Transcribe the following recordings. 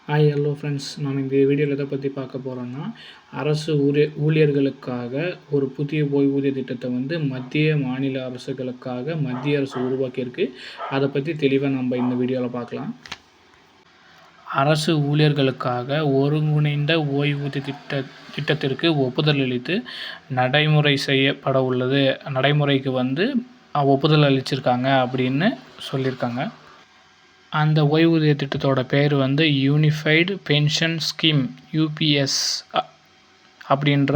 Hi hello friends, நாம் இந்த வீடியோவில் எதை பற்றி பார்க்க போகிறோன்னா, அரசு ஊழியர்களுக்காக ஒரு புதிய ஓய்வூதிய திட்டத்தை மத்திய மாநில அரசுகளுக்காக மத்திய அரசு உருவாக்கியிருக்கு. அதை பற்றி தெளிவாக நம்ம இந்த வீடியோவில் பார்க்கலாம். அரசு ஊழியர்களுக்காக ஒருங்கிணைந்த ஓய்வூதிய திட்டத்திற்கு ஒப்புதல் அளித்து நடைமுறை செய்யப்பட உள்ளது. நடைமுறைக்கு ஒப்புதல் அளிச்சிருக்காங்க அப்படின்னு சொல்லியிருக்காங்க. அந்த ஓய்வூதிய திட்டத்தோட பேர் யூனிஃபைடு பென்ஷன் ஸ்கீம் யூபிஎஸ் அப்படின்ற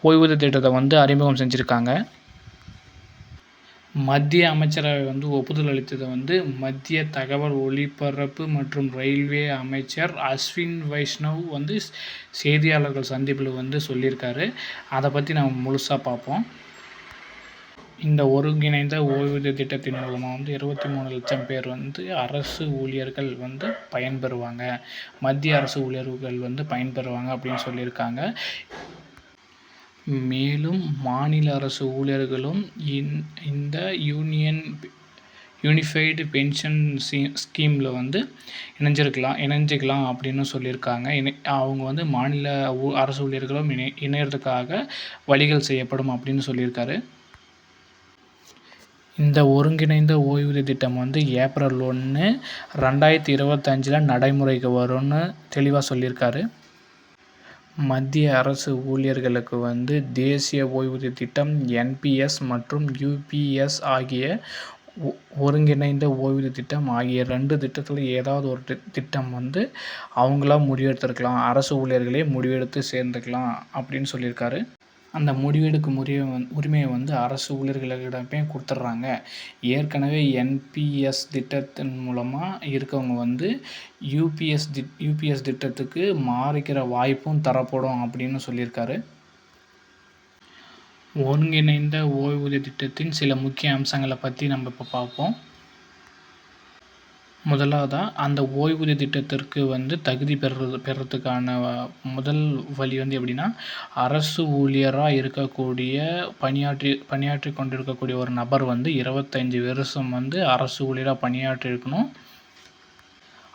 ஓய்வூதிய திட்டத்தை அறிமுகம் செஞ்சுருக்காங்க. மத்திய அமைச்சரவை ஒப்புதல் அளித்ததை மத்திய தகவல் ஒலிபரப்பு மற்றும் ரயில்வே அமைச்சர் அஸ்வின் வைஷ்ணவ் செய்தியாளர்கள் சந்திப்பில் சொல்லியிருக்காரு. அதை பற்றி நம்ம முழுசாக பார்ப்போம். இந்த ஒருங்கிணைந்த ஓய்வூதிய திட்டத்தின் மூலமாக 23 லட்சம் பேர் அரசு ஊழியர்கள் பயன்பெறுவாங்க. மத்திய அரசு ஊழியர்கள் பயன்பெறுவாங்க அப்படின்னு சொல்லியிருக்காங்க. மேலும் மாநில அரசு ஊழியர்களும் இந்த யூனிஃபைடு பென்ஷன் ஸ்கீமில் இணைஞ்சிக்கலாம் அப்படின்னு சொல்லியிருக்காங்க. அவங்க மாநில அரசு ஊழியர்களும் இணையறதுக்காக வழிகள் செய்யப்படும் அப்படின்னு சொல்லியிருக்காரு. இந்த ஒருங்கிணைந்த ஓய்வூதிய திட்டம் ஏப்ரல் 1, 2025 நடைமுறைக்கு வரும்னு தெளிவாக சொல்லியிருக்காரு. மத்திய அரசு ஊழியர்களுக்கு தேசிய ஓய்வூதிய திட்டம் NPS மற்றும் UPS ஆகிய ஒருங்கிணைந்த ஓய்வூதிய திட்டம் ஆகிய 2 திட்டத்தில் ஏதாவது ஒரு திட்டம் அவங்களா முடிவெடுத்துருக்கலாம். அரசு ஊழியர்களே முடிவெடுத்து சேர்ந்துக்கலாம் அப்படின்னு சொல்லியிருக்காரு. அந்த முடிவெடுக்கும் உரிமையை அரசு ஊழியர்களிடமே கொடுத்துட்றாங்க. ஏற்கனவே NPS திட்டத்தின் மூலமாக இருக்கவங்க UPS திட்டத்துக்கு மாறிக்கிற வாய்ப்பும் தரப்படும் அப்படின்னு சொல்லியிருக்காரு. ஒருங்கிணைந்த ஓய்வூதிய திட்டத்தின் சில முக்கிய அம்சங்களை பற்றி நம்ம இப்போ பார்ப்போம். முதலாவதாக அந்த ஓய்வூதிய திட்டத்திற்கு தகுதி பெறத்துக்கான முதல் வழி எப்படின்னா, அரசு ஊழியராக இருக்கக்கூடிய பணியாற்றி கொண்டிருக்கக்கூடிய ஒரு நபர் 25 வருஷம் அரசு ஊழியராக பணியாற்றி இருக்கணும்.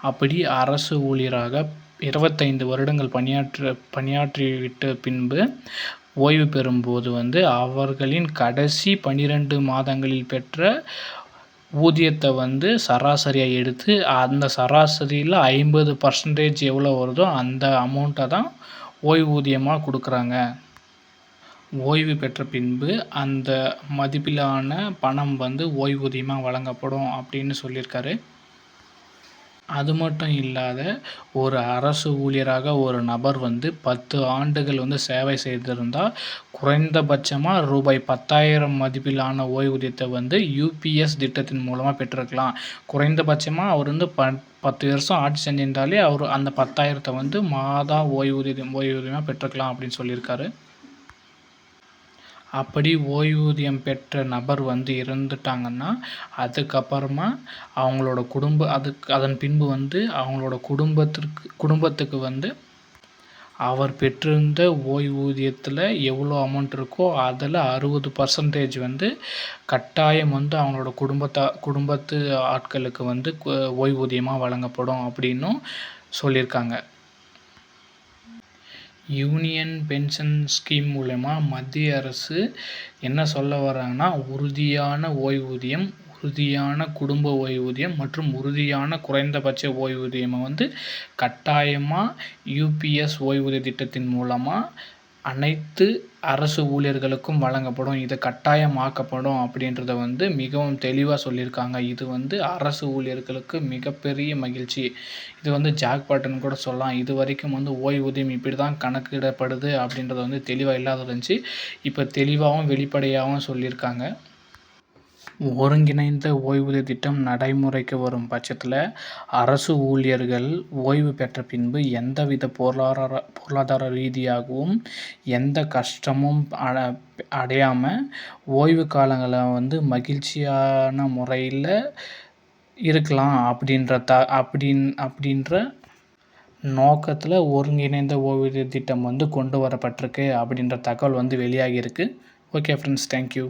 அப்படி அரசு ஊழியராக 25 வருடங்கள் பணியாற்றிவிட்ட பின்பு ஓய்வு பெறும்போது அவர்களின் கடைசி 12 மாதங்களில் பெற்ற ஊதியத்தை சராசரியாக எடுத்து அந்த சராசரியில் 50% எவ்வளோ வருதோ அந்த அமௌண்ட்டை தான் ஓய்வூதியமாக கொடுக்குறாங்க. ஓய்வு பெற்ற பின்பு அந்த மதிப்பிலான பணம் ஓய்வூதியமாக வழங்கப்படும் அப்படின்னு சொல்லியிருக்காரு. அது மட்டும் இல்லாத ஒரு அரசு ஊழியராக ஒரு நபர் 10 ஆண்டுகள் சேவை செய்திருந்தால் குறைந்தபட்சமாக ரூபாய் 10,000 மதிப்பிலான ஓய்வூதியத்தை UPS திட்டத்தின் மூலமாக பெற்றிருக்கலாம். குறைந்தபட்சமாக அவர் 10 வருஷம் ஆட்சி செஞ்சிருந்தாலே அவர் அந்த 10,000 மாத ஓய்வூதியமாக பெற்றுக்கலாம் அப்படின்னு சொல்லியிருக்காரு. அப்படி ஓய்வூதியம் பெற்ற நபர் இறந்துட்டாங்கன்னா அதுக்கப்புறமா அவங்களோட அதன் பின்பு அவங்களோட குடும்பத்துக்கு அவர் பெற்றிருந்த ஓய்வூதியத்தில் எவ்வளோ அமௌண்ட் இருக்கோ அதில் 60% கட்டாயம் அவங்களோட குடும்பத்து ஆட்களுக்கு ஓய்வூதியமாக வழங்கப்படும் அப்படின்னும் சொல்லியிருக்காங்க. யூனியன் பென்ஷன் ஸ்கீம் மூலமா மத்திய அரசு என்ன சொல்ல வர்றாங்கன்னா, உறுதியான ஓய்வூதியம், உறுதியான குடும்ப ஓய்வூதியம் மற்றும் உறுதியான குறைந்தபட்ச ஓய்வூதியம் கட்டாயமாக UPS ஓய்வூதிய திட்டத்தின் மூலமாக அனைத்து அரசு ஊழியர்களுக்கும் வழங்கப்படும். இது கட்டாயமாக்கப்படும் அப்படின்றத மிகவும் தெளிவாக சொல்லியிருக்காங்க. இது அரசு ஊழியர்களுக்கு மிகப்பெரிய மகிழ்ச்சி. இது ஜாக்பாட்னு கூட சொல்லலாம். இது வரைக்கும் ஓய்வூதியம் இப்படி தான் கணக்கிடப்படுது அப்படின்றது தெளிவாக இல்லாத இருந்துச்சு. இப்போ தெளிவாகவும் வெளிப்படையாகவும் சொல்லியிருக்காங்க. ஒருங்கிணைந்த ஓய்வூதிய திட்டம் நடைமுறைக்கு வரும் பட்சத்தில் அரசு ஊழியர்கள் ஓய்வு பெற்ற பின்பு எந்தவித பொருளாதார ரீதியாகவும் எந்த கஷ்டமும் அடையாமல் ஓய்வு காலங்களை மகிழ்ச்சியான முறையில் இருக்கலாம் அப்படின்ற நோக்கத்தில் ஒருங்கிணைந்த ஓய்வூதிய திட்டம் கொண்டு வரப்பட்டிருக்கு அப்படின்ற தகவல் வெளியாகியிருக்கு. Okay friends, thank you.